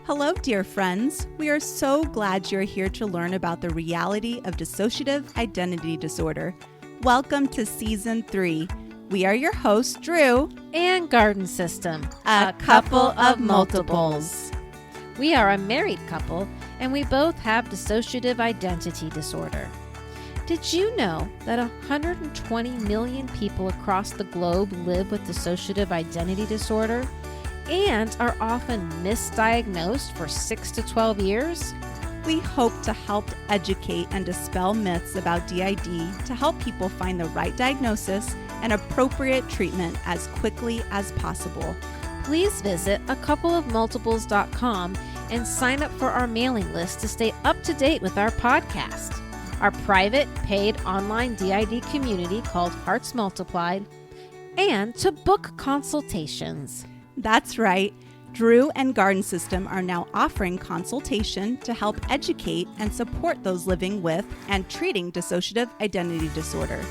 Hello, dear friends. We are so glad you're here to learn about the reality of dissociative identity disorder. Welcome to Season 3. We are your hosts, Drew and Garden System, a couple of multiples. We are a married couple, and we both have dissociative identity disorder. Did you know that 120 million people across the globe live with dissociative identity disorder and are often misdiagnosed for 6 to 12 years? We hope to help educate and dispel myths about DID to help people find the right diagnosis and appropriate treatment as quickly as possible. Please visit acoupleofmultiples.com and sign up for our mailing list to stay up to date with our podcast, our private paid online DID community called Hearts Multiplied, and to book consultations. That's right. Drew and Garden System are now offering consultation to help educate and support those living with and treating dissociative identity disorder.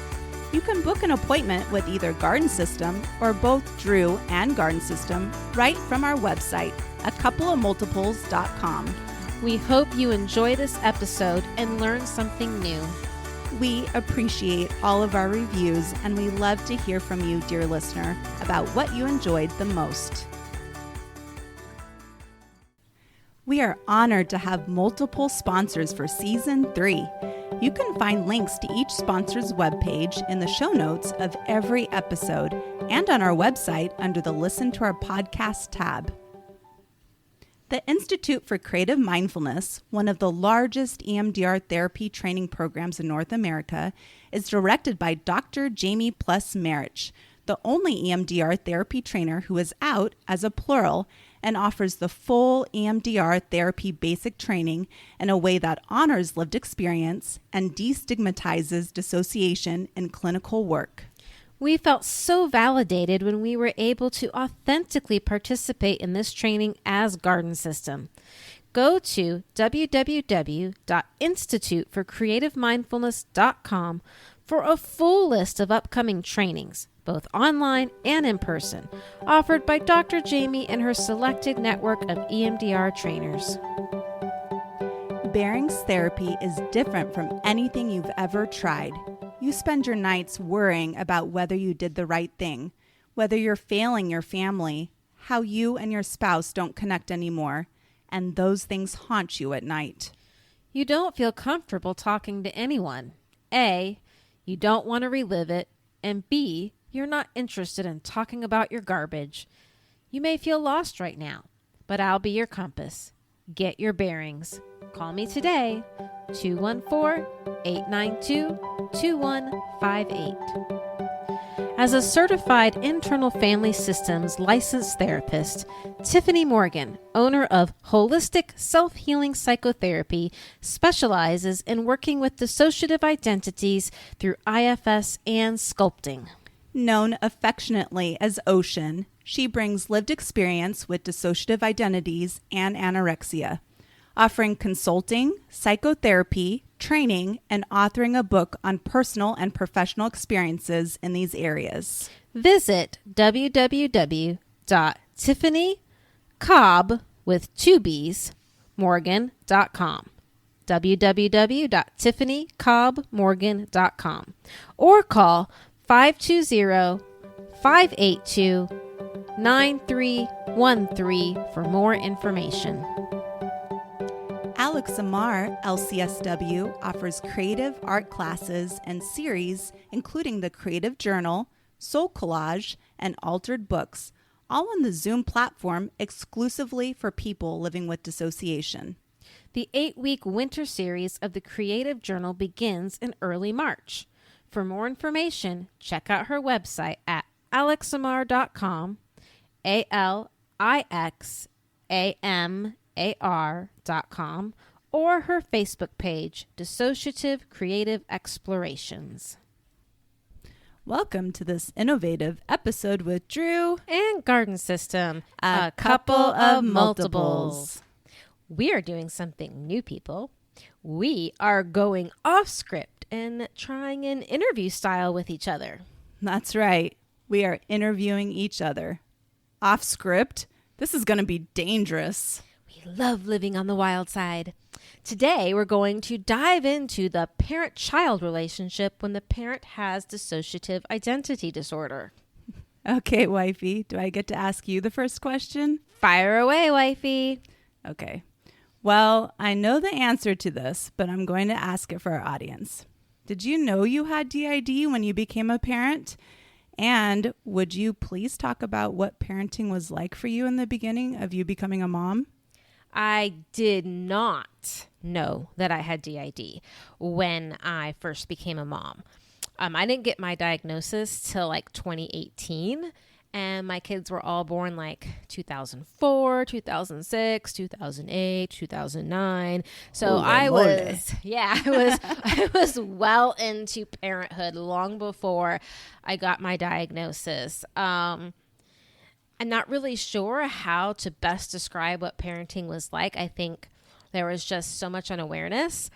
You can book an appointment with either Garden System or both Drew and Garden System right from our website, acoupleofmultiples.com. We hope you enjoy this episode and learn something new. We appreciate all of our reviews, and we love to hear from you, dear listener, about what you enjoyed the most. We are honored to have multiple sponsors for Season 3. You can find links to each sponsor's webpage in the show notes of every episode and on our website under the Listen to Our Podcast tab. The Institute for Creative Mindfulness, one of the largest EMDR therapy training programs in North America, is directed by Dr. Jamie Plus Marich, the only EMDR therapy trainer who is out as a plural and offers the full EMDR therapy basic training in a way that honors lived experience and destigmatizes dissociation in clinical work. We felt so validated when we were able to authentically participate in this training as Garden System. Go to www.instituteforcreativemindfulness.com for a full list of upcoming trainings, both online and in person, offered by Dr. Jamie and her selected network of EMDR trainers. Bearings therapy is different from anything you've ever tried. You spend your nights worrying about whether you did the right thing, whether you're failing your family, how you and your spouse don't connect anymore, and those things haunt you at night. You don't feel comfortable talking to anyone. A, you don't want to relive it, and B, you're not interested in talking about your garbage. You may feel lost right now, but I'll be your compass. Get your bearings. Call me today, 214-892-2158. As a certified internal family systems licensed therapist, Tiffany Morgan, owner of Holistic Self-Healing Psychotherapy, specializes in working with dissociative identities through IFS and sculpting. Known affectionately as Ocean, she brings lived experience with dissociative identities and anorexia, offering consulting, psychotherapy, training, and authoring a book on personal and professional experiences in these areas. Visit www.tiffanycobb with 2 B's, Morgan.com. www.tiffanycobbmorgan.com or call 520-582-9313 for more information. Alex Amar, LCSW, offers creative art classes and series, including the Creative Journal, Soul Collage, and Altered Books, all on the Zoom platform exclusively for people living with dissociation. The 8-week winter series of the Creative Journal begins in early March. For more information, check out her website at alexamar.com, ALIXAMAR.com, or her Facebook page, Dissociative Creative Explorations. Welcome to this innovative episode with Drew and Garden System, a couple of multiples. We are doing something new, people. We are going off script and trying an interview style with each other. That's right. We are interviewing each other. Off script. This is going to be dangerous. We We love living on the wild side. Today, we're going to dive into the parent-child relationship when the parent has dissociative identity disorder. Okay, wifey, do I get to ask you the first question? Fire away, wifey. Okay. Well, I know the answer to this, but I'm going to ask it for our audience. Did you know you had DID when you became a parent? And would you please talk about what parenting was like for you in the beginning of you becoming a mom? I did not know that I had DID when I first became a mom. I didn't get my diagnosis till like 2018, and my kids were all born like 2004, 2006, 2008, 2009. So I was well into parenthood long before I got my diagnosis. I'm not really sure how to best describe what parenting was like. I think there was just so much unawareness,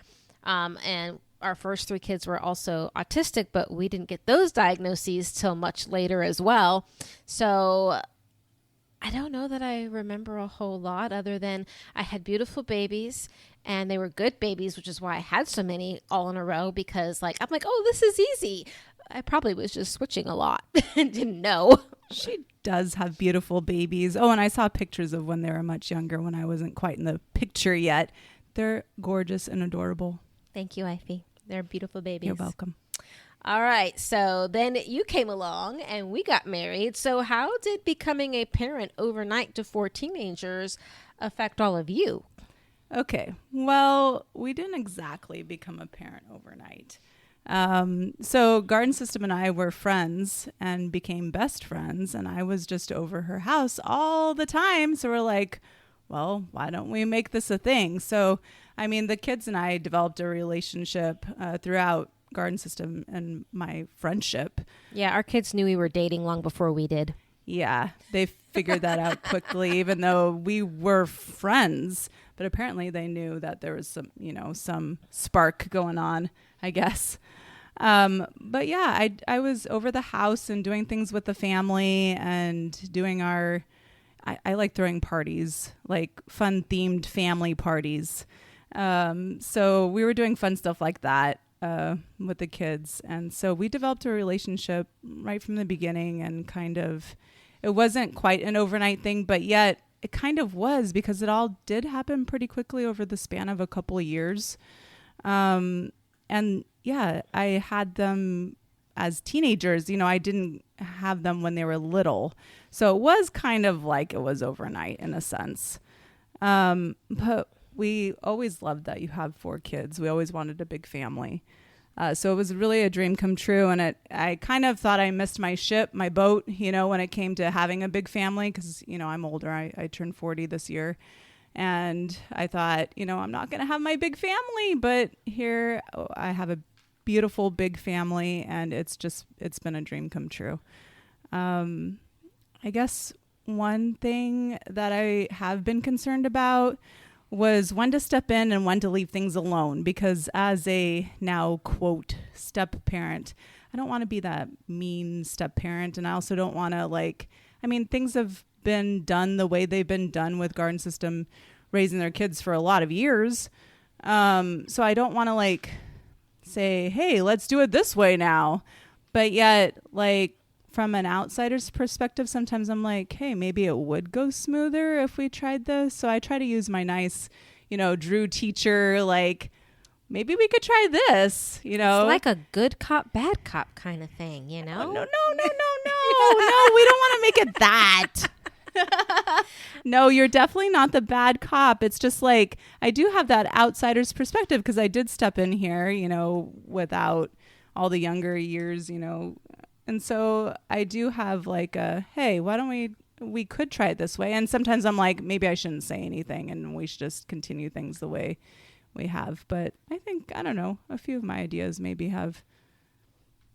and our first 3 kids were also autistic, but we didn't get those diagnoses till much later as well. So I don't know that I remember a whole lot other than I had beautiful babies and they were good babies, which is why I had so many all in a row because I'm like, oh, this is easy. I probably was just switching a lot and didn't know. She does have beautiful babies. Oh, and I saw pictures of when they were much younger when I wasn't quite in the picture yet. They're gorgeous and adorable. Thank you, Ivy. They're beautiful babies. You're welcome. All right. So then you came along and we got married. So how did becoming a parent overnight to 4 teenagers affect all of you? Okay. Well, we didn't exactly become a parent overnight. So Garden System and I were friends and became best friends. And I was just over her house all the time. So we're like, well, why don't we make this a thing? So, I mean, the kids and I developed a relationship throughout Garden System and my friendship. Yeah, our kids knew we were dating long before we did. Yeah, they figured that out quickly, even though we were friends. But apparently they knew that there was some spark going on, I guess. But yeah, I was over the house and doing things with the family and doing I like throwing parties, like fun themed family parties. So we were doing fun stuff like that with the kids. And so we developed a relationship right from the beginning and it wasn't quite an overnight thing, but yet it kind of was because it all did happen pretty quickly over the span of a couple of years. And yeah, I had them as teenagers. I didn't have them when they were little. So it was kind of like it was overnight in a sense. But we always loved that you have 4 kids. We always wanted a big family. So it was really a dream come true. And I kind of thought I missed my boat, when it came to having a big family because, I'm older. I turned 40 this year. And I thought, I'm not going to have my big family. But here I have a beautiful big family and it's been a dream come true. I guess one thing that I have been concerned about was when to step in and when to leave things alone, because as a now quote step parent, I don't want to be that mean step parent. And I also don't want to things have been done the way they've been done with Garden System raising their kids for a lot of years. So I don't want to say, hey, let's do it this way now. But yet from an outsider's perspective, sometimes I'm like, hey, maybe it would go smoother if we tried this. So I try to use my nice, Drew teacher, maybe we could try this, It's like a good cop, bad cop kind of thing, Oh, no, we don't want to make it that. No, you're definitely not the bad cop. It's just I do have that outsider's perspective because I did step in here, without all the younger years, And so I do have hey, why don't we could try it this way. And sometimes I'm like, maybe I shouldn't say anything and we should just continue things the way we have. But I think, I don't know, a few of my ideas maybe have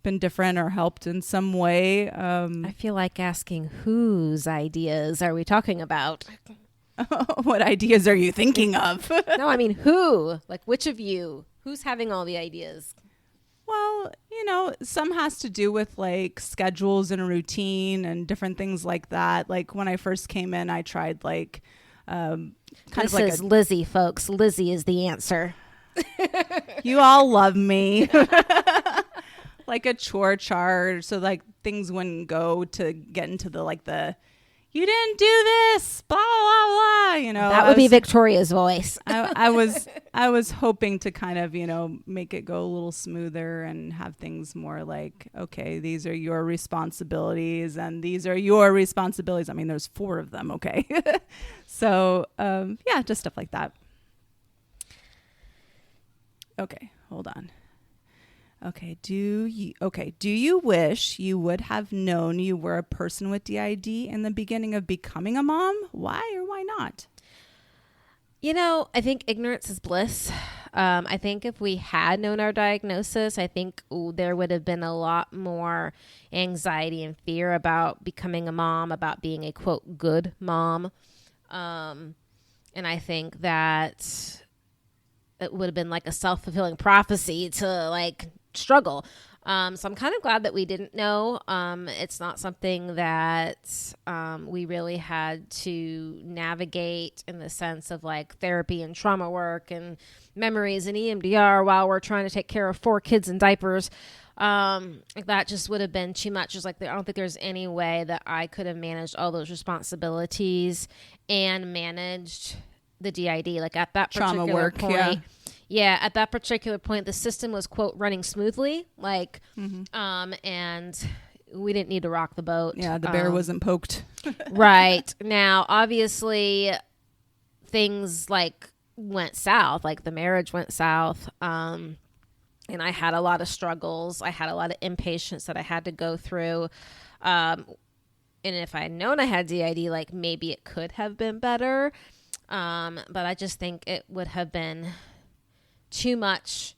been different or helped in some way. I feel like asking whose ideas are we talking about? What ideas are you thinking of? No, I mean who? Which of you? Who's having all the ideas? Well, some has to do with schedules and a routine and different things like that. When I first came in, I tried This is Lizzie, folks. Lizzie is the answer. You all love me. Like a chore chart, so like things wouldn't go to get into the you didn't do this, blah blah blah. You know, that would be Victoria's voice. I was hoping to kind of make it go a little smoother and have things more like, okay, these are your responsibilities and these are your responsibilities. I mean, there's 4 of them. Okay, so yeah, just stuff like that. Okay, hold on. Okay, do you wish you would have known you were a person with DID in the beginning of becoming a mom? Why or why not? I think ignorance is bliss. I think if we had known our diagnosis, I think there would have been a lot more anxiety and fear about becoming a mom, about being a, quote, good mom. And I think that it would have been like a self-fulfilling prophecy to like struggle. So I'm kind of glad that we didn't know. It's not something that we really had to navigate in the sense of like therapy and trauma work and memories and EMDR while we're trying to take care of 4 kids in diapers. That just would have been too much. Just like I don't think there's any way that I could have managed all those responsibilities and managed the DID. Like at that particular trauma work, point. Yeah, at that particular point, the system was, quote, running smoothly, like, and we didn't need to rock the boat. Yeah, the bear wasn't poked. Right. Now, obviously, things, like, went south. Like, the marriage went south, and I had a lot of struggles. I had a lot of impatience that I had to go through. And if I had known I had DID, like, maybe it could have been better. But I just think it would have been too much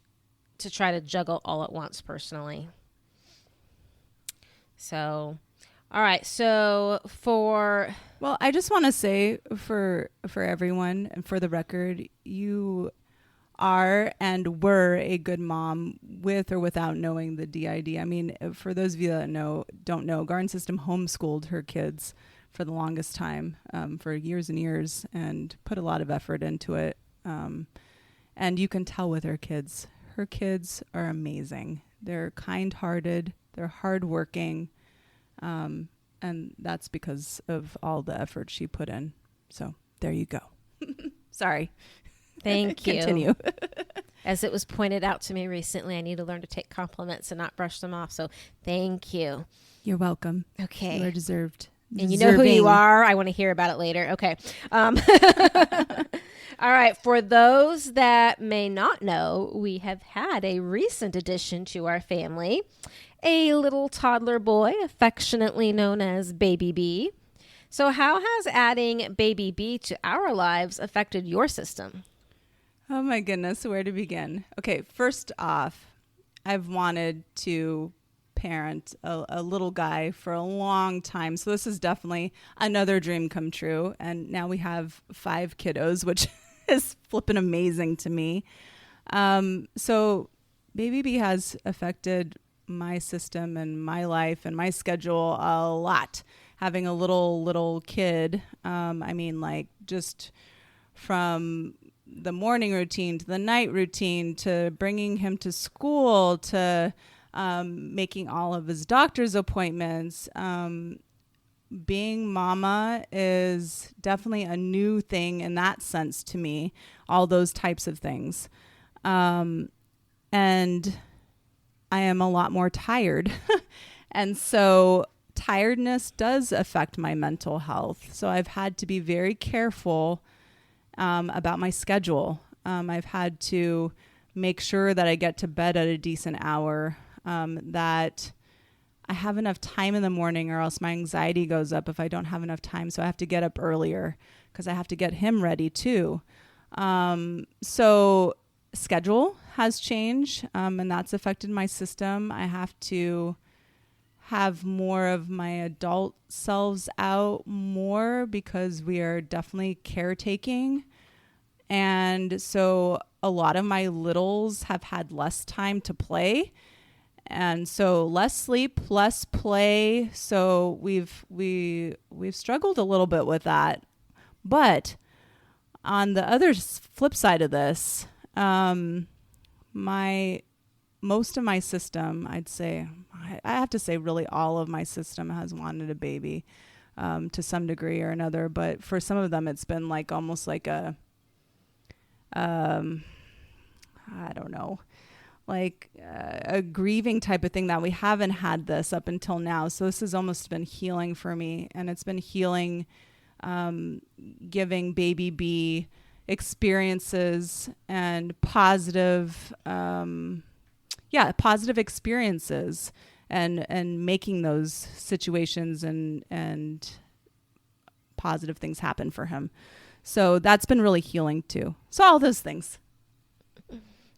to try to juggle all at once personally. So, all right. So well, I just want to say for everyone and for the record, you are and were a good mom with or without knowing the DID. I mean, for those of you that don't know, Garden System homeschooled her kids for the longest time, for years and years, and put a lot of effort into it. And you can tell with her kids. Her kids are amazing. They're kind-hearted. They're hardworking. And that's because of all the effort she put in. So there you go. Sorry. Thank you. Continue. As it was pointed out to me recently, I need to learn to take compliments and not brush them off. So thank you. You're welcome. Okay. You are deserved. And you know who you are. I want to hear about it later. Okay. All right. For those that may not know, we have had a recent addition to our family, a little toddler boy, affectionately known as Baby B. So how has adding Baby B to our lives affected your system? Oh my goodness, where to begin? Okay, first off, I've wanted to parent a little guy for a long time. So this is definitely another dream come true. And now we have 5 kiddos, which is flipping amazing to me. So Baby B has affected my system and my life and my schedule a lot. Having a little kid, I mean, like just from the morning routine to the night routine to bringing him to school to making all of his doctor's appointments. Being mama is definitely a new thing in that sense to me, all those types of things. And I am a lot more tired. And so tiredness does affect my mental health. So I've had to be very careful about my schedule. I've had to make sure that I get to bed at a decent hour, that I have enough time in the morning, or else my anxiety goes up if I don't have enough time. So I have to get up earlier because I have to get him ready too. So schedule has changed, and that's affected my system. I have to have more of my adult selves out more because we are definitely caretaking. And so a lot of my littles have had less time to play. And so less sleep, less play. So we've struggled a little bit with that. But on the other flip side of this, most of my system, I'd say, I have to say really all of my system has wanted a baby to some degree or another. But for some of them, it's been like almost like a, I don't know, like a grieving type of thing that we haven't had this up until now. So this has almost been healing for me. And it's been healing, giving baby B experiences and positive, positive experiences and making those situations and positive things happen for him. So that's been really healing too. So all those things.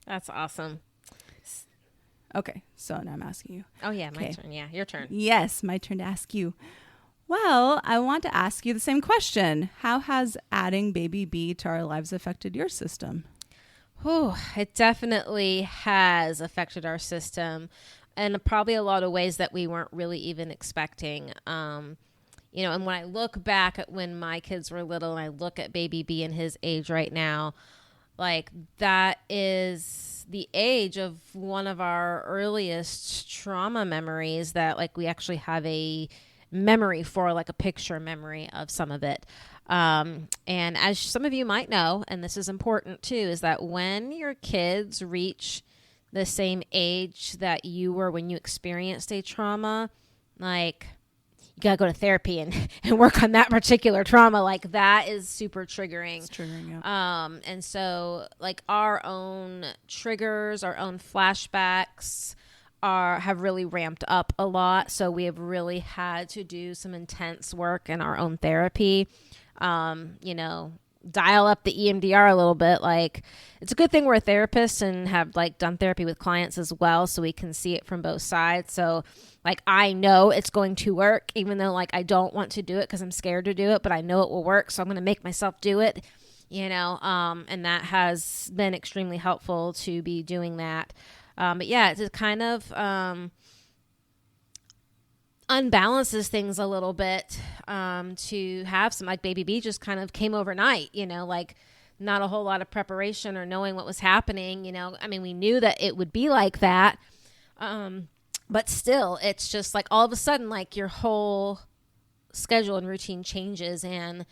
That's awesome. Okay. So now I'm asking you. Oh yeah. My turn. Yeah. Your turn. Yes. My turn to ask you. Well, I want to ask you the same question. How has adding baby B to our lives affected your system? Oh, it definitely has affected our system and probably a lot of ways that we weren't really even expecting. And when I look back at when my kids were little and I look at baby B and his age right now, like that is the age of one of our earliest trauma memories that like we actually have a memory for, like a picture memory of some of it. And as some of you might know, and this is important too, is that when your kids reach the same age that you were when you experienced a trauma, like you got to go to therapy and work on that particular trauma. Like that is super triggering. It's triggering, yeah. And so like our own triggers, our own flashbacks have really ramped up a lot. So we have really had to do some intense work in our own therapy. Dial up the EMDR a little bit. Like it's a good thing we're a therapist and have like done therapy with clients as well. So we can see it from both sides. So like, I know it's going to work, even though like, I don't want to do it because I'm scared to do it, but I know it will work. So I'm going to make myself do it, and that has been extremely helpful to be doing that. But yeah, it kind of, unbalances things a little bit, to have some, like baby B just kind of came overnight, like not a whole lot of preparation or knowing what was happening. We knew that it would be like that. But still, it's just like all of a sudden, like your whole schedule and routine changes. And,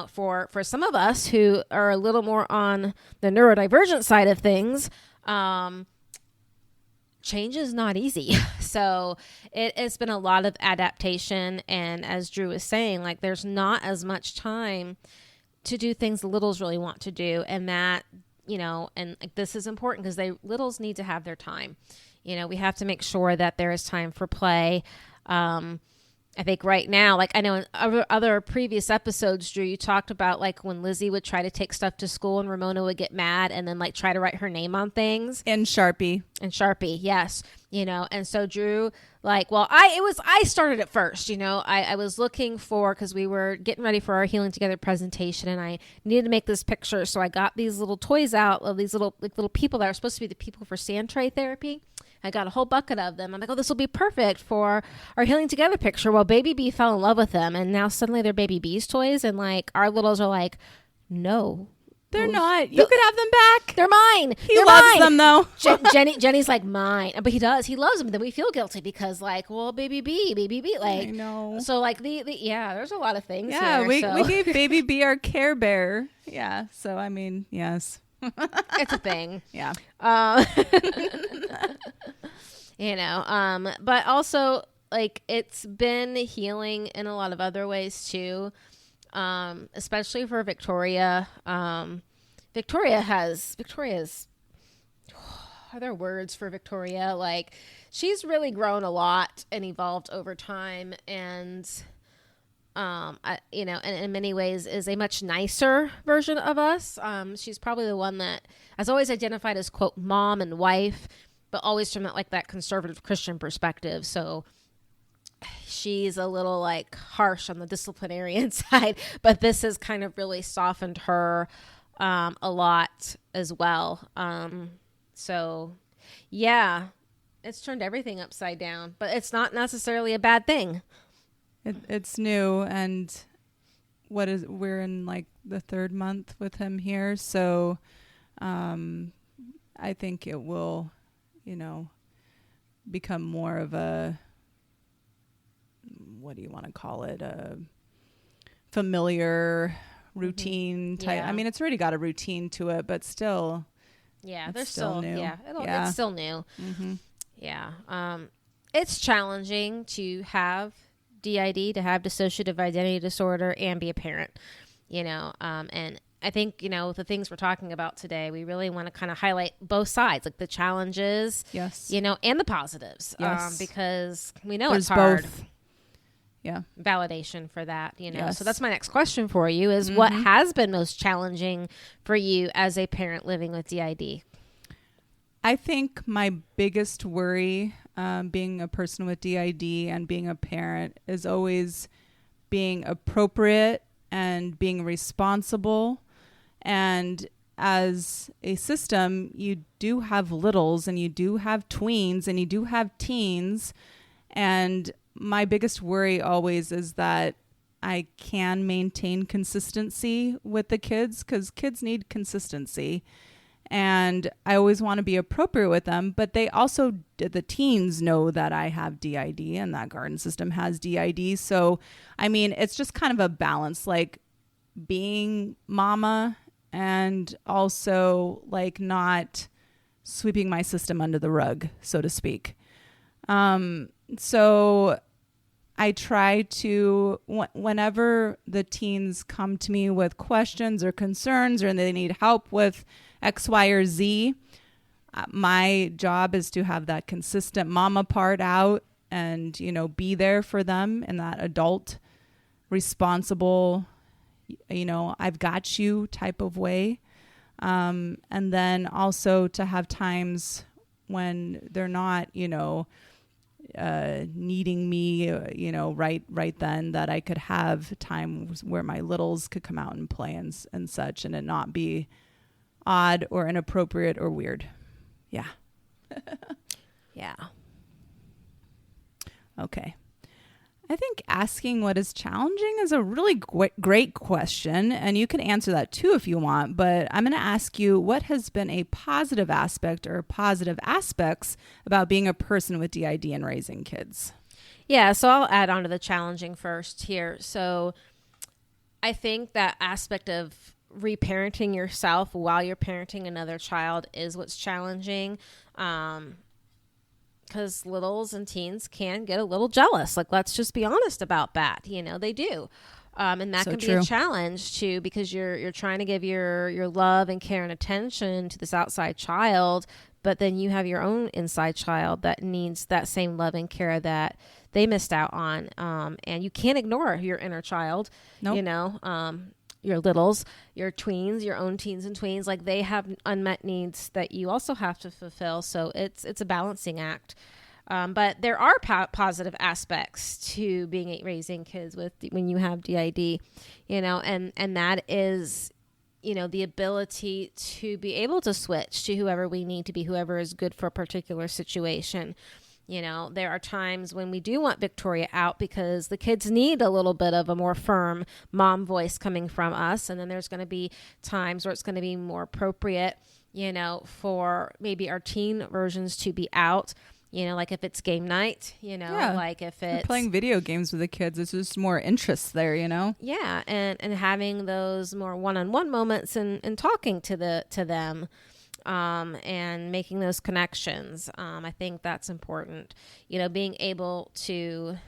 for some of us who are a little more on the neurodivergent side of things, change is not easy. So it's been a lot of adaptation. And as Drew was saying, like there's not as much time to do things the littles really want to do. And that, and like, this is important because littles need to have their time. We have to make sure that there is time for play. I think right now, like I know in other previous episodes, Drew, you talked about like when Lizzie would try to take stuff to school and Ramona would get mad and then like try to write her name on things. And Sharpie, yes. And so Drew, like, well, I started it first, I was looking for, cause we were getting ready for our Healing Together presentation and I needed to make this picture. So I got these little toys out of these little people that are supposed to be the people for sand tray therapy. I got a whole bucket of them. I'm like, oh, this will be perfect for our Healing Together picture. Well, baby B fell in love with them. And now suddenly they're baby B's toys. And like our littles are like, no. They're not. You could have them back. They're mine. He loves them though. Jenny's like mine. But he does. He loves them. Then we feel guilty because like, well, baby B. Like, I know. So like there's a lot of things. Yeah. Here, we so. gave baby B our Care Bear. Yeah. So, yes. It's a thing. Yeah. But also like it's been healing in a lot of other ways too. Especially for Victoria. Victoria's, are there words for Victoria? Like she's really grown a lot and evolved over time. And, and in many ways is a much nicer version of us. She's probably the one that has always identified as quote, mom and wife, but always from that conservative Christian perspective. So she's a little like harsh on the disciplinarian side, but this has kind of really softened her, a lot as well. So yeah, it's turned everything upside down, but it's not necessarily a bad thing. It's new, and we're in like the 3rd month with him here. So, I think it will, become more of a, what do you want to call it? A familiar routine type. Yeah. I mean, it's already got a routine to it, but still. Yeah, they're still new. Yeah, Yeah. it's still new. Mm-hmm. Yeah. It's challenging to have DID, to have dissociative identity disorder, and be a parent, and I think, the things we're talking about today, we really want to kind of highlight both sides, like the challenges, Yes. and the positives, Yes. because we know There's it's hard. both. Yeah. Validation for that, Yes. So that's my next question for you is what has been most challenging for you as a parent living with DID? I think my biggest worry, being a person with DID and being a parent, is always being appropriate and being responsible. And as a system, you do have littles and you do have tweens and you do have teens. And my biggest worry always is that I can maintain consistency with the kids, because kids need consistency. And I always want to be appropriate with them, but they also, the teens know that I have DID and that garden system has DID. So, I mean, it's just kind of a balance, like being mama and also like not sweeping my system under the rug, so to speak. So I try to, whenever the teens come to me with questions or concerns or they need help with X, Y, or Z, my job is to have that consistent mama part out and, be there for them in that adult, responsible, I've got you type of way. And then also to have times when they're not, needing me, right then, that I could have times where my littles could come out and play and such, and it not be odd or inappropriate or weird. Yeah. Yeah. Okay. I think asking what is challenging is a really great question, and you can answer that too if you want, but I'm going to ask you, what has been a positive aspect or positive aspects about being a person with DID and raising kids? Yeah, so I'll add on to the challenging first here. So I think that aspect of reparenting yourself while you're parenting another child is what's challenging. Because littles and teens can get a little jealous. Like, let's just be honest about that. They do. And that can be a challenge too, because you're trying to give your love and care and attention to this outside child, but then you have your own inside child that needs that same love and care that they missed out on. And you can't ignore your inner child. Nope. Your littles, your tweens, your own teens and tweens, like they have unmet needs that you also have to fulfill. So it's a balancing act. But there are positive aspects to raising kids when you have DID, and that is, the ability to be able to switch to whoever we need to be, whoever is good for a particular situation. There are times when we do want Victoria out because the kids need a little bit of a more firm mom voice coming from us. And then there's going to be times where it's going to be more appropriate, for maybe our teen versions to be out, like if it's game night, like if it's you're playing video games with the kids, it's just more interest there, Yeah. And having those more one-on-one moments and talking to them. And making those connections. I think that's important. Being able to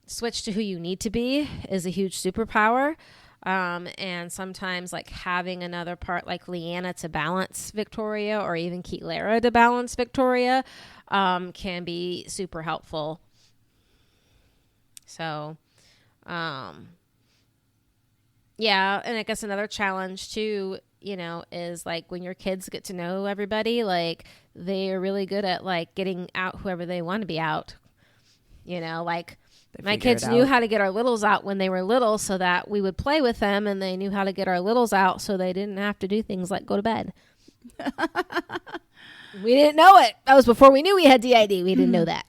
switch to who you need to be is a huge superpower. And sometimes like having another part like Leanna to balance Victoria, or even Lara to balance Victoria, can be super helpful. So, yeah. And I guess another challenge too, is like when your kids get to know everybody, like they are really good at like getting out whoever they want to be out. Like my kids knew how to get our littles out when they were little so that we would play with them, and they knew how to get our littles out so they didn't have to do things like go to bed. We didn't know it. That was before we knew we had DID. We didn't know that.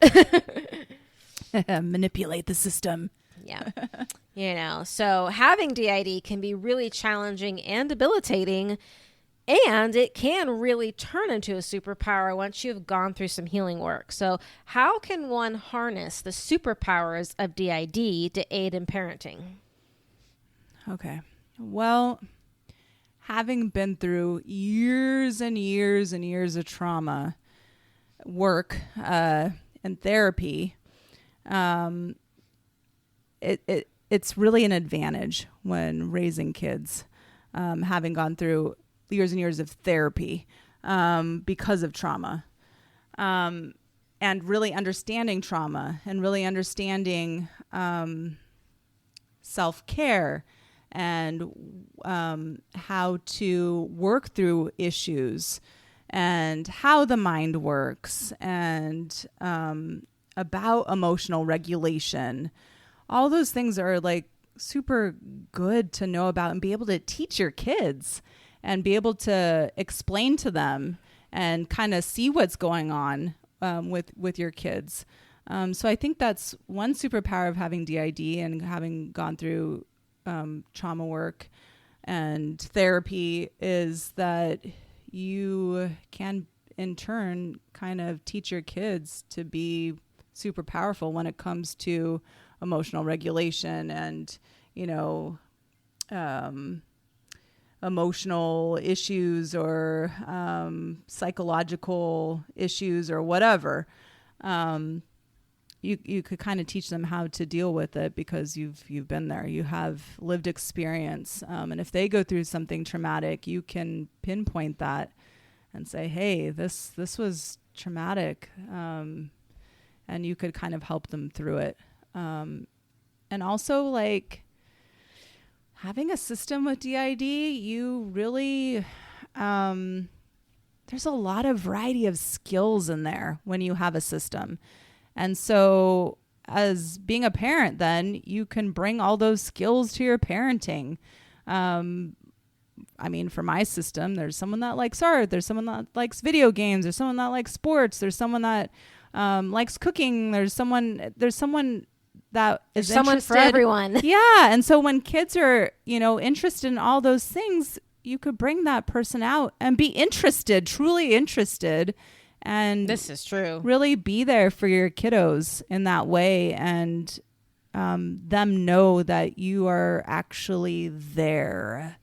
Manipulate the system. Yeah. So having DID can be really challenging and debilitating, and it can really turn into a superpower once you've gone through some healing work. So how can one harness the superpowers of DID to aid in parenting? Okay. Well, having been through years and years and years of trauma work and therapy, it's really an advantage when raising kids, having gone through years and years of therapy because of trauma, and really understanding trauma and really understanding self-care and how to work through issues and how the mind works and about emotional regulation. All those things are like super good to know about and be able to teach your kids and be able to explain to them and kind of see what's going on with your kids. So I think that's one superpower of having DID and having gone through trauma work and therapy is that you can in turn kind of teach your kids to be super powerful when it comes to emotional regulation and, emotional issues or psychological issues or whatever. You could kind of teach them how to deal with it because you've been there. You have lived experience. And if they go through something traumatic, you can pinpoint that and say, hey, this was traumatic. And you could kind of help them through it. And also like having a system with DID, you really, there's a lot of variety of skills in there when you have a system. And so as being a parent, then you can bring all those skills to your parenting. For my system, there's someone that likes art. There's someone that likes video games. There's someone that likes sports. There's someone that likes cooking. There's someone that is someone interested. For everyone. Yeah. And so when kids are, interested in all those things, you could bring that person out and be interested, truly interested. And this is true. Really be there for your kiddos in that way and them know that you are actually there.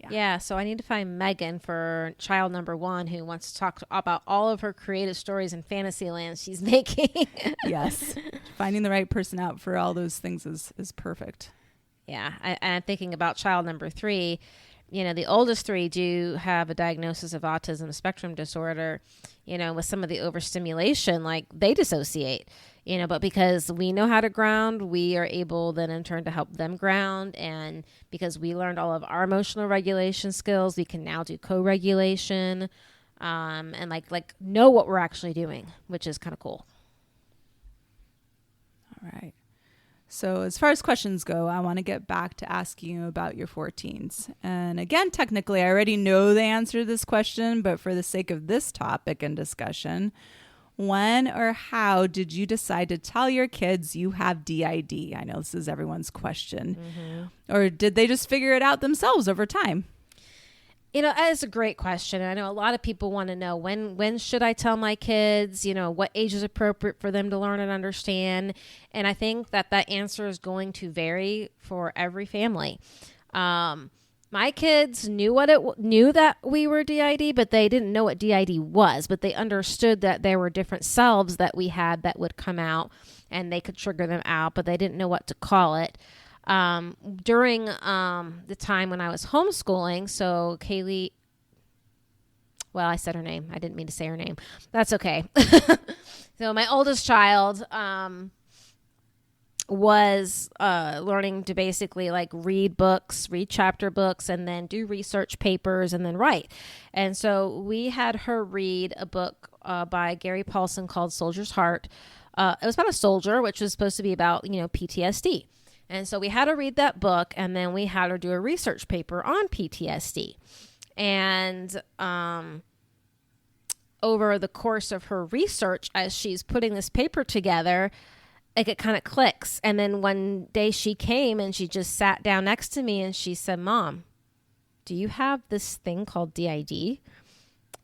Yeah, so I need to find Megan for child number 1 who wants to talk about all of her creative stories in Fantasyland she's making. Yes. Finding the right person out for all those things is perfect. Yeah, I'm thinking about child number 3. The oldest 3 do have a diagnosis of autism spectrum disorder, with some of the overstimulation, like they dissociate, but because we know how to ground, we are able then in turn to help them ground. And because we learned all of our emotional regulation skills, we can now do co-regulation, and like know what we're actually doing, which is kind of cool. All right. So as far as questions go, I want to get back to asking you about your 14s. And again, technically, I already know the answer to this question, but for the sake of this topic and discussion, when or how did you decide to tell your kids you have DID? I know this is everyone's question. Mm-hmm. Or did they just figure it out themselves over time? That is a great question. I know a lot of people want to know when should I tell my kids, what age is appropriate for them to learn and understand. And I think that answer is going to vary for every family. My kids knew that we were DID, but they didn't know what DID was, but they understood that there were different selves that we had that would come out and they could trigger them out, but they didn't know what to call it. During the time when I was homeschooling, so Kaylee, well, I said her name. I didn't mean to say her name. That's okay. So my oldest child was learning to basically like read chapter books, and then do research papers and then write. And so we had her read a book by Gary Paulson called Soldier's Heart. It was about a soldier, which was supposed to be about, PTSD. And so we had her read that book, and then we had her do a research paper on PTSD. And over the course of her research, as she's putting this paper together, like it kind of clicks. And then one day she came and she just sat down next to me and she said, Mom, do you have this thing called DID?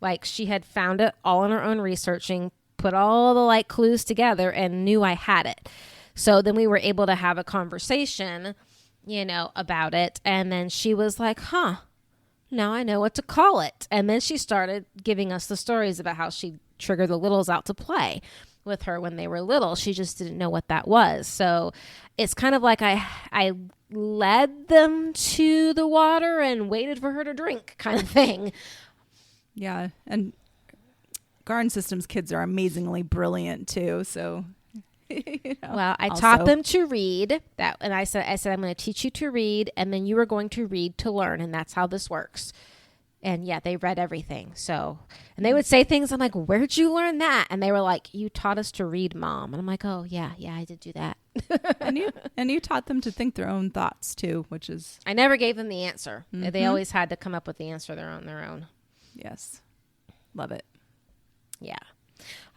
Like she had found it all on her own researching, put all the like clues together and knew I had it. So then we were able to have a conversation, you know, about it. And then she was like, now I know what to call it. And then she started giving us the stories about how she triggered the littles out to play with her when they were little. She just didn't know what that was. So it's kind of like I led them to the water and waited for her to drink kind of thing. Yeah. And Garden Systems kids are amazingly brilliant too. So, you know, well, I also taught them to read that. And I said, I'm going to teach you to read and then you are going to read to learn. And that's how this works. And yeah, they read everything. So, and they would say things. I'm like, where'd you learn that? And they were like, you taught us to read, Mom. And I'm like, oh yeah, I did do that. and you taught them to think their own thoughts too, which is. I never gave them the answer. Mm-hmm. They always had to come up with the answer on their own. Yes. Love it. Yeah.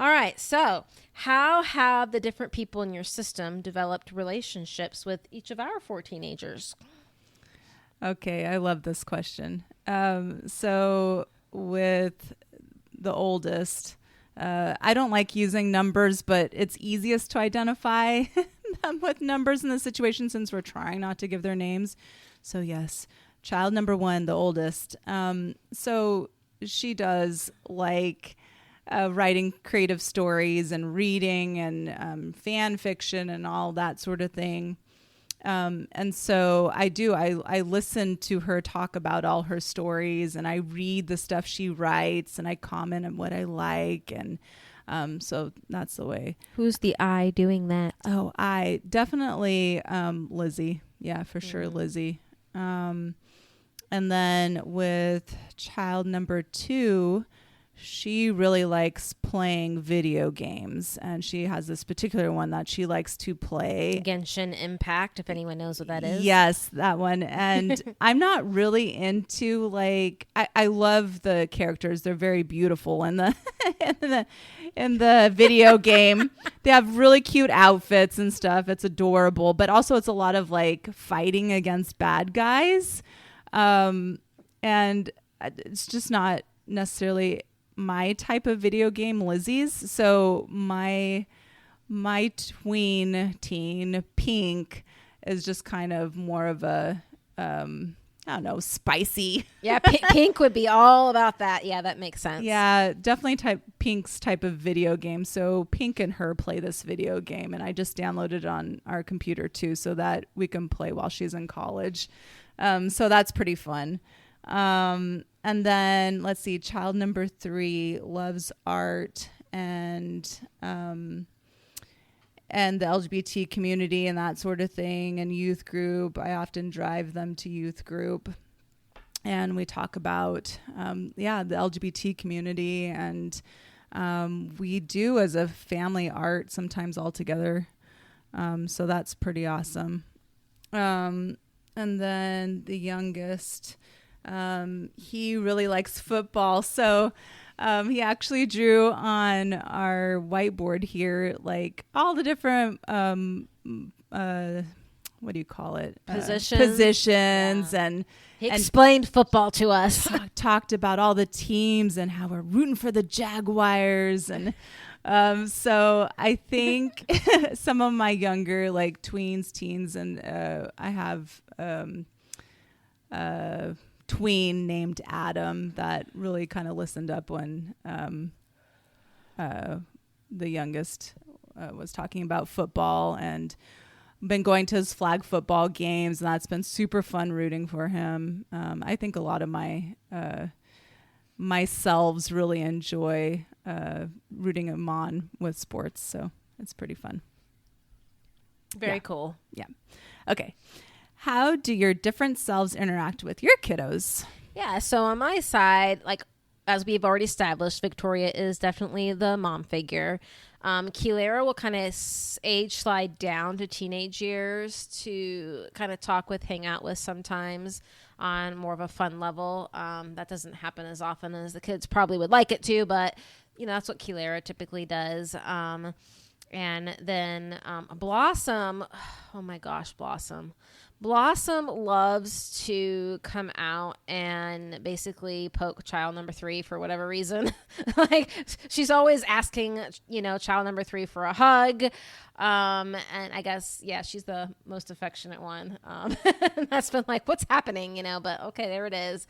All right. So how have the different people in your system developed relationships with each of our 4 teenagers? Okay, I love this question. So with the oldest, I don't like using numbers, but it's easiest to identify them with numbers in the situation since we're trying not to give their names. So yes, child number 1, the oldest. So she does like writing creative stories and reading and fan fiction and all that sort of thing. And so I listen to her talk about all her stories and I read the stuff she writes and I comment on what I like. And, so that's the way. Who's the I doing that? Oh, I definitely, Lizzie. Yeah, for sure. Lizzie. And then with child number 2, she really likes playing video games, and she has this particular one that she likes to play. Genshin Impact, if anyone knows what that is. Yes, that one. And I'm not really into like I love the characters; they're very beautiful in the in the video game. They have really cute outfits and stuff. It's adorable, but also it's a lot of like fighting against bad guys, and it's just not necessarily my type of video game, Lizzie's. So my tween teen, Pink, is just kind of more of a I don't know, spicy. Yeah, Pink would be all about that. Yeah, that makes sense. Yeah, definitely Pink's type of video game. So Pink and her play this video game, and I just downloaded it on our computer too, so that we can play while she's in college. So that's pretty fun. And then let's see, child number 3 loves art and the LGBT community and that sort of thing, and youth group. I often drive them to youth group and we talk about, the LGBT community, and, we do as a family art sometimes all together. So that's pretty awesome. And then the youngest, he really likes football. So he actually drew on our whiteboard here, like all the different, what do you call it? Positions. Yeah. And he explained football to us. Talked about all the teams and how we're rooting for the Jaguars. And so I think some of my younger like teens, and I have tween named Adam that really kind of listened up when the youngest was talking about football, and been going to his flag football games, and that's been super fun rooting for him. I think a lot of my selves really enjoy rooting him on with sports, so it's pretty fun. Very cool. Yeah. Okay. How do your different selves interact with your kiddos? Yeah, so on my side, like as we've already established, Victoria is definitely the mom figure. Keelara will kind of age slide down to teenage years to kind of talk with, hang out with sometimes on more of a fun level. That doesn't happen as often as the kids probably would like it to, but you know, that's what Keelara typically does. And then Blossom, oh my gosh, Blossom loves to come out and basically poke child number 3 for whatever reason. Like, she's always asking, child number 3 for a hug. And I guess, yeah, she's the most affectionate one. That's been like, what's happening, but okay, there it is.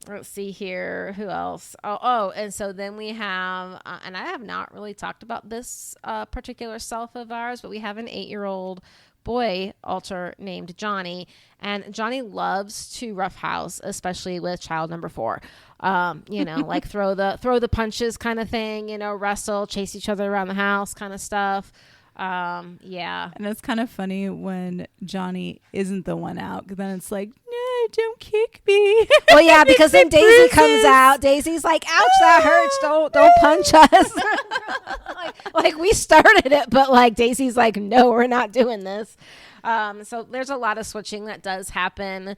Let's see here. Who else? And so then we have, and I have not really talked about this particular self of ours, but we have an 8-year-old boy alter named Johnny, and Johnny loves to roughhouse, especially with child number 4. Like throw the punches kind of thing, wrestle, chase each other around the house kind of stuff. Yeah. And it's kind of funny when Johnny isn't the one out, because then it's like, no, don't kick me. Well, yeah, because then Daisy comes out. Daisy's like, ouch, that hurts. Don't punch us. like we started it, but like Daisy's like, no, we're not doing this. So there's a lot of switching that does happen,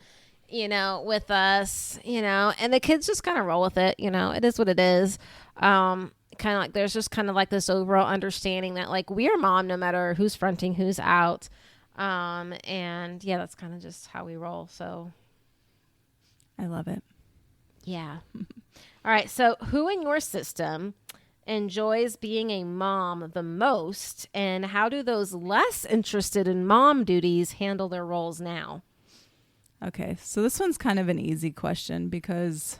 with us, and the kids just kind of roll with it. It is what it is. Kind of like there's just kind of like this overall understanding that like we're mom no matter who's fronting, who's out. And yeah, that's kind of just how we roll. So I love it. Yeah. All right. So who in your system enjoys being a mom the most, and how do those less interested in mom duties handle their roles now? Okay. So this one's kind of an easy question, because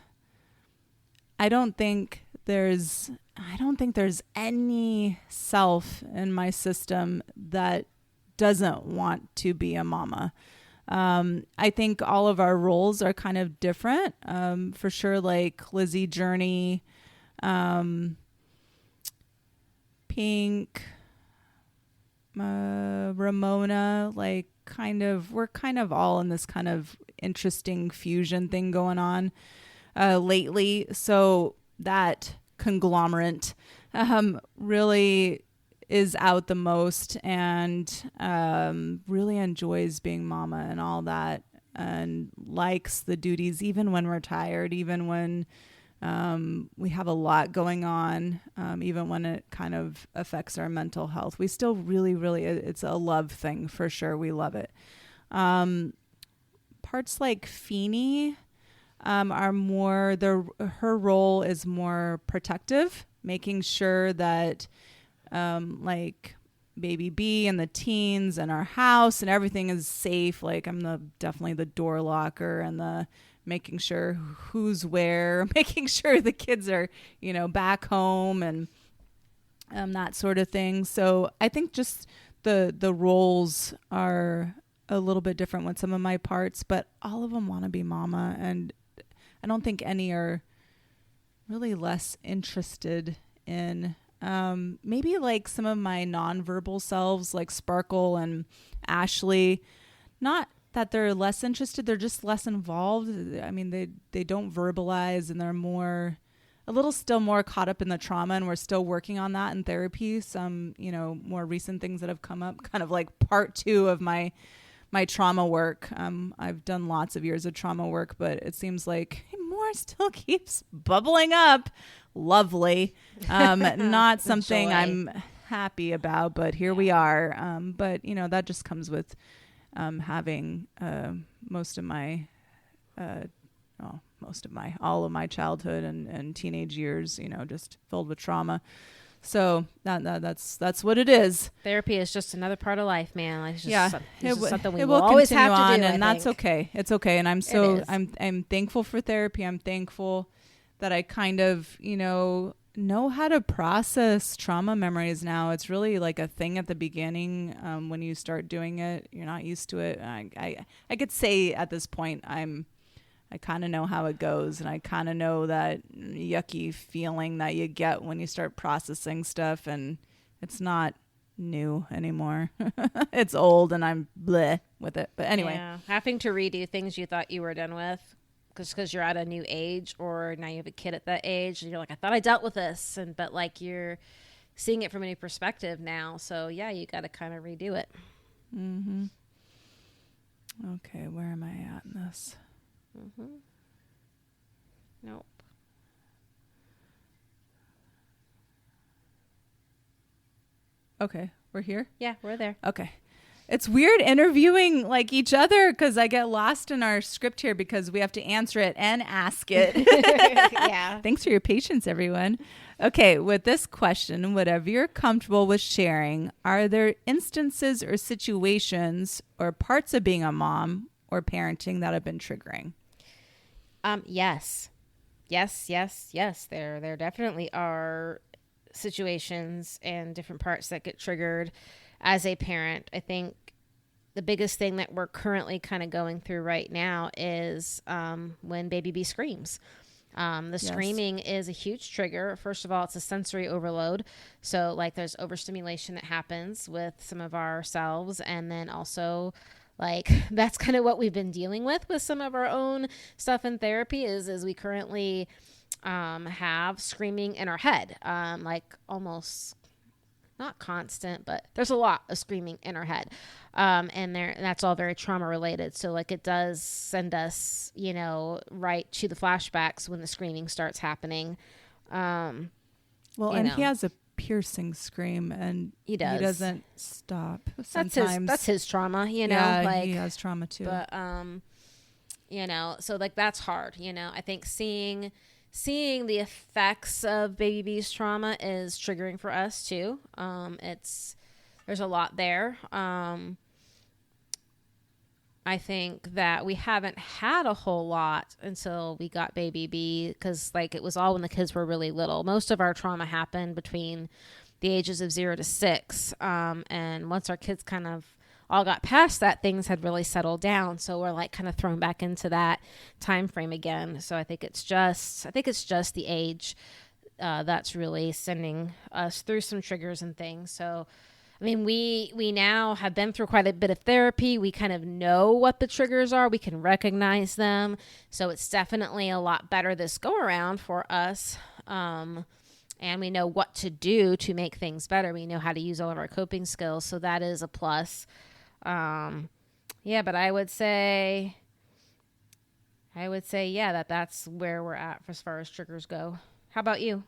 I don't think there's any self in my system that doesn't want to be a mama. I think all of our roles are kind of different. For sure, like Lizzie, Journey, Pink, Ramona, like we're kind of all in this kind of interesting fusion thing going on lately. So that conglomerate really is out the most, and really enjoys being mama and all that, and likes the duties even when we're tired, even when we have a lot going on, even when it kind of affects our mental health. We still really, it's a love thing for sure. We love it. Parts like Feeny are more, her role is more protective, making sure that like baby B and the teens and our house and everything is safe. Like I'm definitely the door locker and the making sure who's where, making sure the kids are, back home, and that sort of thing. So I think just the roles are a little bit different with some of my parts, but all of them want to be mama, and I don't think any are really less interested in maybe like some of my nonverbal selves, like Sparkle and Ashley. Not that they're less interested, they're just less involved. I mean, they don't verbalize, and they're a little still more caught up in the trauma, and we're still working on that in therapy. Some, more recent things that have come up, kind of like part 2 of my trauma work. I've done lots of years of trauma work, but it seems like more still keeps bubbling up. Lovely. Not something I'm happy about, but here we are. But that just comes with having all of my childhood and teenage years, just filled with trauma. So that's what it is. Therapy is just another part of life, man. Like, it's just something we will always have to do, and that's okay. It's okay, and I'm thankful for therapy. I'm thankful that I kind of know how to process trauma memories now. It's really like a thing at the beginning. When you start doing it, you're not used to it. I could say at this point I kind of know how it goes, and I kind of know that yucky feeling that you get when you start processing stuff, and it's not new anymore. It's old, and I'm bleh with it. But anyway. Yeah. Having to redo things you thought you were done with because you're at a new age, or now you have a kid at that age, and you're like, I thought I dealt with this, but like you're seeing it from a new perspective now. So yeah, you got to kind of redo it. Mm-hmm. Okay, where am I at in this? Mm-hmm. Nope. Okay, we're here? Yeah, we're there. Okay. It's weird interviewing like each other because I get lost in our script here because we have to answer it and ask it. Yeah. Thanks for your patience, everyone. Okay, with this question, whatever you're comfortable with sharing, are there instances or situations or parts of being a mom or parenting that have been triggering? Yes. There definitely are situations and different parts that get triggered as a parent. I think the biggest thing that we're currently kind of going through right now is when baby B screams. The screaming is a huge trigger. First of all, it's a sensory overload. So like there's overstimulation that happens with some of our selves. And then also like that's kind of what we've been dealing with some of our own stuff in therapy is we currently have screaming in our head, like almost not constant, but there's a lot of screaming in our head. And that's all very trauma related. So like it does send us, right to the flashbacks when the screaming starts happening. He has a piercing scream and he doesn't stop. Sometimes That's his trauma, he has trauma too. But, so like that's hard, I think seeing the effects of baby B's trauma is triggering for us too. There's a lot there. I think that we haven't had a whole lot until we got baby B because like it was all when the kids were really little. Most of our trauma happened between the ages of 0 to 6. And once our kids kind of all got past that, things had really settled down. So we're like kind of thrown back into that time frame again. So I think it's just the age that's really sending us through some triggers and things. So I mean, we now have been through quite a bit of therapy. We kind of know what the triggers are. We can recognize them. So it's definitely a lot better this go around for us. And we know what to do to make things better. We know how to use all of our coping skills. So that is a plus. But I would say, that's where we're at as far as triggers go. How about you?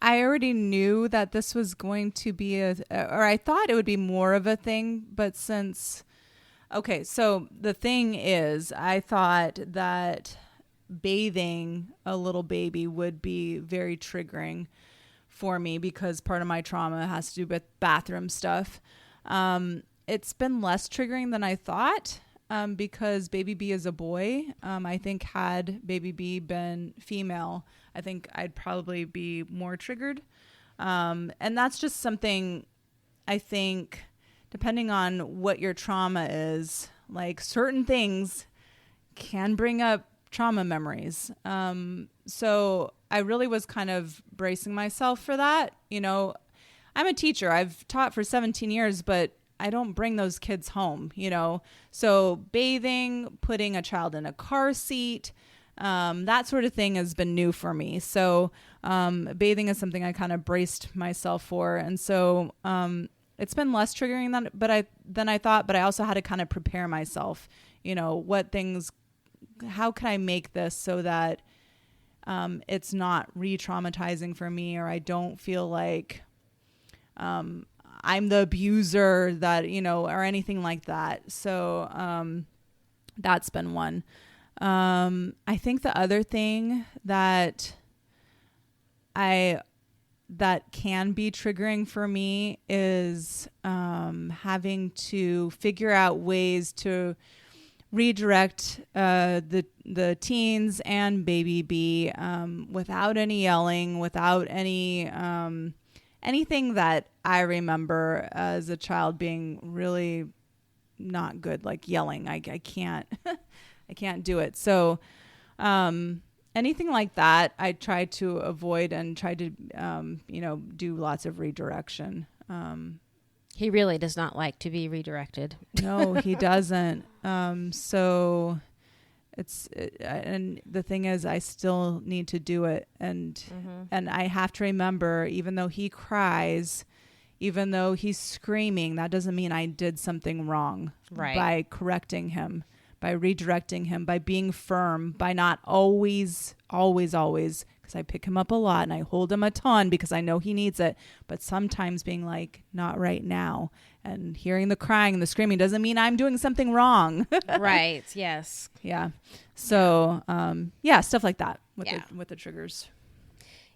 I already knew that this was going to be or I thought it would be more of a thing, but so the thing is, I thought that bathing a little baby would be very triggering for me because part of my trauma has to do with bathroom stuff. It's been less triggering than I thought because baby B is a boy. I think had baby B been female, I think I'd probably be more triggered. And that's just something I think, depending on what your trauma is, like certain things can bring up trauma memories. So I really was kind of bracing myself for that. I'm a teacher. I've taught for 17 years, but I don't bring those kids home, So bathing, putting a child in a car seat, that sort of thing has been new for me. So bathing is something I kind of braced myself for. And so it's been less triggering than I thought, but I also had to kind of prepare myself, how can I make this so that it's not re-traumatizing for me, or I don't feel like I'm the abuser that, or anything like that. So that's been one. I think the other thing that can be triggering for me is having to figure out ways to redirect the teens and baby B without any yelling, without any anything that I remember as a child being really not good, like yelling. I can't I can't do it. So anything like that, I try to avoid and try to do lots of redirection. He really does not like to be redirected. No, he doesn't. So and the thing is, I still need to do it. And I have to remember, even though he cries, even though he's screaming, that doesn't mean I did something wrong. Right. By correcting him, by redirecting him, by being firm, by not always because I pick him up a lot and I hold him a ton because I know he needs it. But sometimes being like, not right now, and hearing the crying and the screaming doesn't mean I'm doing something wrong. Right. Yes. Yeah. So, yeah, stuff like that with the triggers.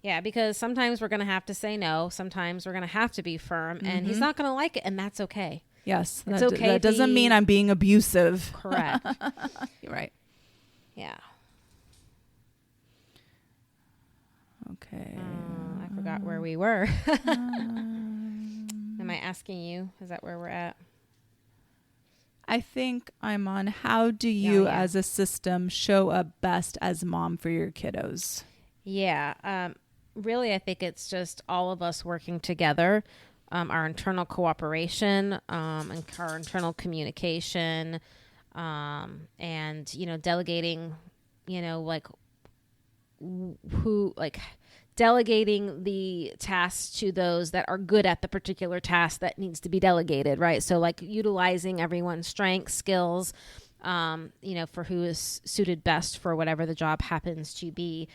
Yeah, because sometimes we're going to have to say no. Sometimes we're going to have to be firm, and he's not going to like it, and that's okay. Yes. It's okay. That doesn't mean I'm being abusive. Correct. You're right. Yeah. Okay. I forgot where we were. Am I asking you? Is that where we're at? I think I'm on how do you as a system show up best as mom for your kiddos? Yeah. Really, I think it's just all of us working together, our internal cooperation, and our internal communication, and, delegating, delegating the tasks to those that are good at the particular task that needs to be delegated, right? So utilizing everyone's strengths, skills, for who is suited best for whatever the job happens to be.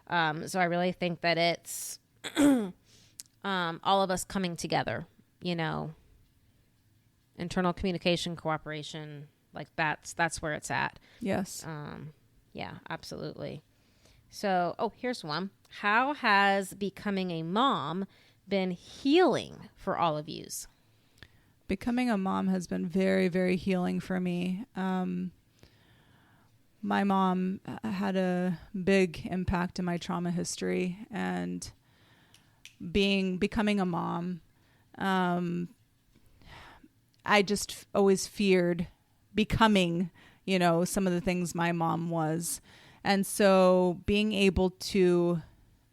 So I really think that it's all of us coming together, internal communication, cooperation, that's where it's at. Yes. Yeah, absolutely. So, here's one. How has becoming a mom been healing for all of yous? Becoming a mom has been very, very healing for me. My mom had a big impact in my trauma history, and becoming a mom, I just always feared becoming, some of the things my mom was. And so being able to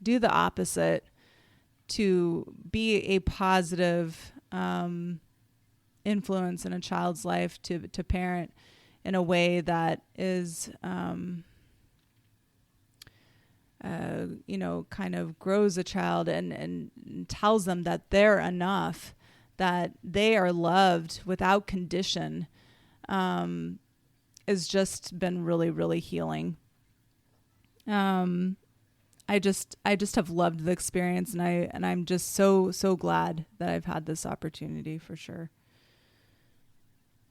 do the opposite, to be a positive influence in a child's life, to parent in a way that is, kind of grows a child and tells them that they're enough, that they are loved without condition, has just been really, really healing. I just have loved the experience, and I'm just so glad that I've had this opportunity for sure.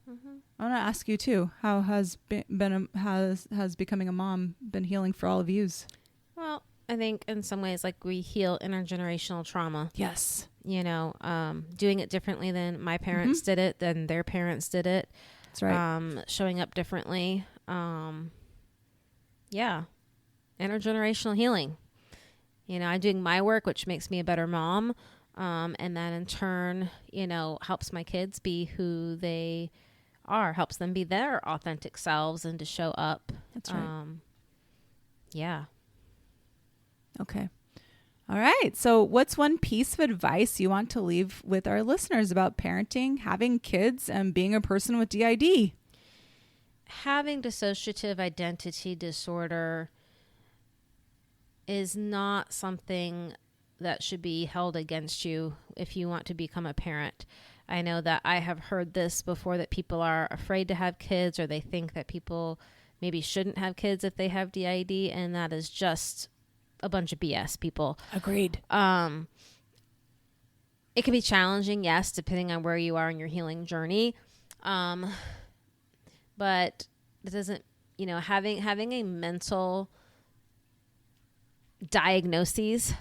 Mm-hmm. I want to ask you too, how has has becoming a mom been healing for all of yous? Well, I think in some ways, we heal intergenerational trauma. Yes. Doing it differently than my parents did it, than their parents did it. That's right. Showing up differently. Yeah. Intergenerational healing. I'm doing my work, which makes me a better mom. And that in turn, helps my kids be who they are, helps them be their authentic selves and to show up. That's right. Yeah. Okay. All right. So what's one piece of advice you want to leave with our listeners about parenting, having kids, and being a person with DID? Having dissociative identity disorder is not something that should be held against you if you want to become a parent. I know that I have heard this before, that people are afraid to have kids, or they think that people maybe shouldn't have kids if they have DID, and that is just a bunch of BS, people. Agreed. It can be challenging, yes, depending on where you are in your healing journey. But it doesn't, having a mental diagnoses,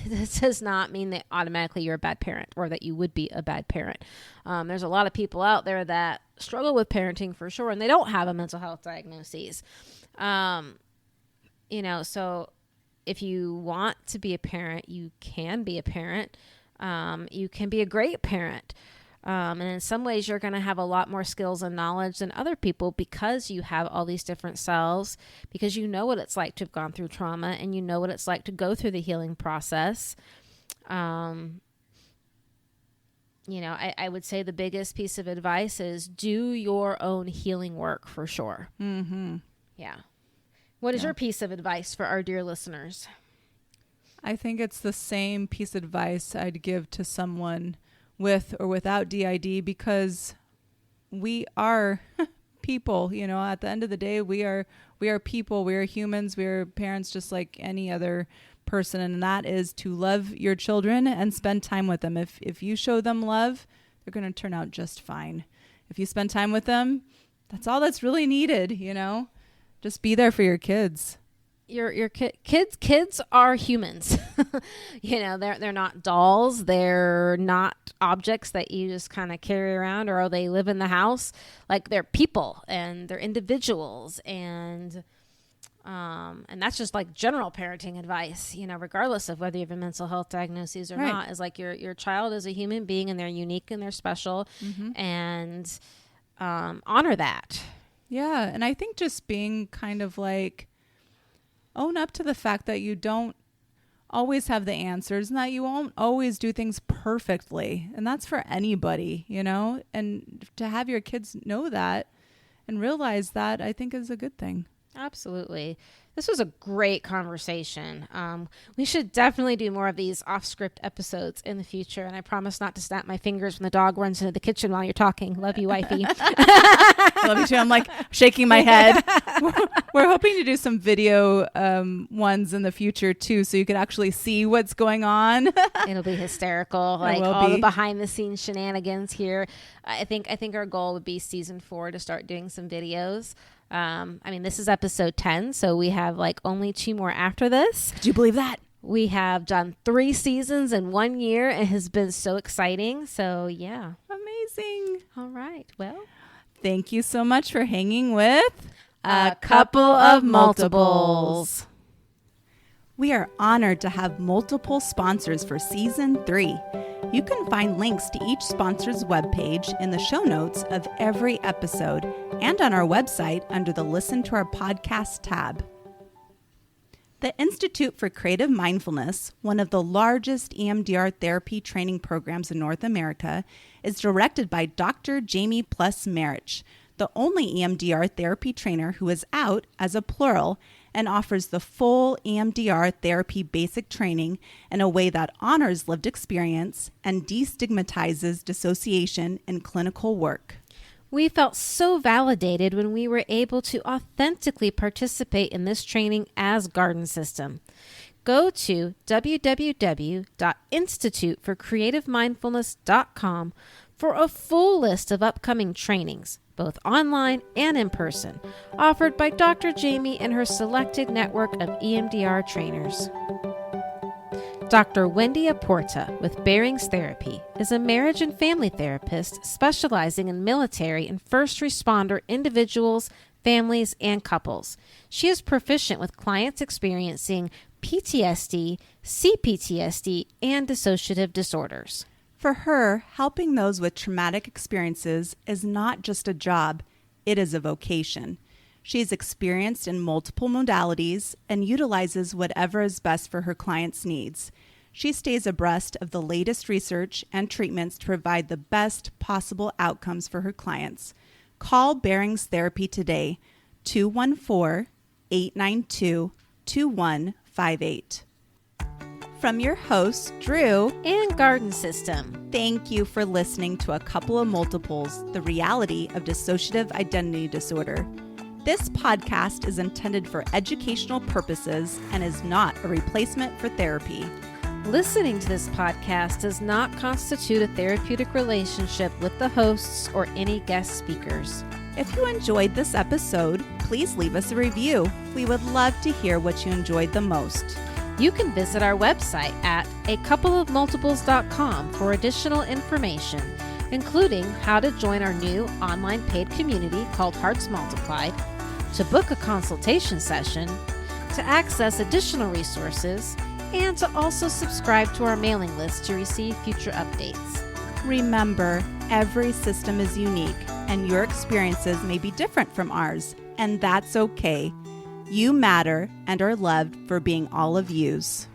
this does not mean that automatically you're a bad parent, or that you would be a bad parent. There's a lot of people out there that struggle with parenting for sure, and they don't have a mental health diagnosis. So if you want to be a parent, you can be a parent. You can be a great parent. And in some ways, you're going to have a lot more skills and knowledge than other people, because you have all these different selves, because you know what it's like to have gone through trauma, and you know what it's like to go through the healing process. I would say the biggest piece of advice is do your own healing work for sure. Mm-hmm. Yeah. What is your piece of advice for our dear listeners? I think it's the same piece of advice I'd give to someone with or without DID, because we are people. At the end of the day, we are people. We are humans. We are parents just like any other person. And that is to love your children and spend time with them. If you show them love, they're going to turn out just fine. If you spend time with them, that's all that's really needed. Just be there for your kids. Your kids are humans. They're not dolls. They're not objects that you just kind of carry around, or they live in the house. Like, they're people and they're individuals, and that's just like general parenting advice, regardless of whether you have a mental health diagnosis or right. not, is like your child is a human being, and they're unique and they're special, and honor that. Yeah. And I think just being kind of like, own up to the fact that you don't always have the answers and that you won't always do things perfectly. And that's for anybody, and to have your kids know that and realize that, I think is a good thing. Absolutely. This was a great conversation. We should definitely do more of these off-script episodes in the future. And I promise not to snap my fingers when the dog runs into the kitchen while you're talking. Love you, wifey. Love you too. I'm like shaking my head. We're hoping to do some video ones in the future too, so you can actually see what's going on. It'll be hysterical, like all the behind-the-scenes shenanigans here. I think our goal would be season 4 to start doing some videos. This is episode 10, so we have like only 2 more after this. Could you believe that? We have done 3 seasons in 1 year. It has been so exciting. So yeah. Amazing. All right. Well, thank you so much for hanging with A Couple of Multiples. We are honored to have multiple sponsors for season 3. You can find links to each sponsor's webpage in the show notes of every episode and on our website under the Listen to Our Podcast tab. The Institute for Creative Mindfulness, one of the largest EMDR therapy training programs in North America, is directed by Dr. Jamie Plus Marich, the only EMDR therapy trainer who is out as a plural and offers the full EMDR therapy basic training in a way that honors lived experience and destigmatizes dissociation in clinical work. We felt so validated when we were able to authentically participate in this training as Garden System. Go to www.instituteforcreativemindfulness.com for a full list of upcoming trainings, both online and in person, offered by Dr. Jamie and her selected network of EMDR trainers. Dr. Wendy Aporta with Bearings Therapy is a marriage and family therapist specializing in military and first responder individuals, families, and couples. She is proficient with clients experiencing PTSD, CPTSD, and dissociative disorders. For her, helping those with traumatic experiences is not just a job, it is a vocation. She is experienced in multiple modalities and utilizes whatever is best for her clients' needs. She stays abreast of the latest research and treatments to provide the best possible outcomes for her clients. Call Bearings Therapy today, 214-892-2158. From your hosts, Drew and Garden System. Thank you for listening to A Couple of Multiples, the reality of dissociative identity disorder. This podcast is intended for educational purposes and is not a replacement for therapy. Listening to this podcast does not constitute a therapeutic relationship with the hosts or any guest speakers. If you enjoyed this episode, please leave us a review. We would love to hear what you enjoyed the most. You can visit our website at acoupleofmultiples.com for additional information, including how to join our new online paid community called Hearts Multiplied, to book a consultation session, to access additional resources, and to also subscribe to our mailing list to receive future updates. Remember, every system is unique, and your experiences may be different from ours, and that's okay. You matter and are loved for being all of yous.